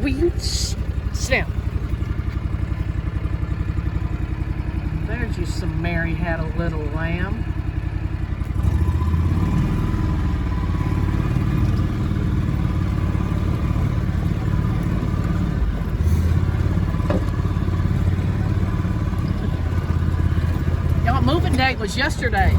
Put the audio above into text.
Will you sit down? There's you some Mary Had a Little Lamb. Y'all, moving day was yesterday.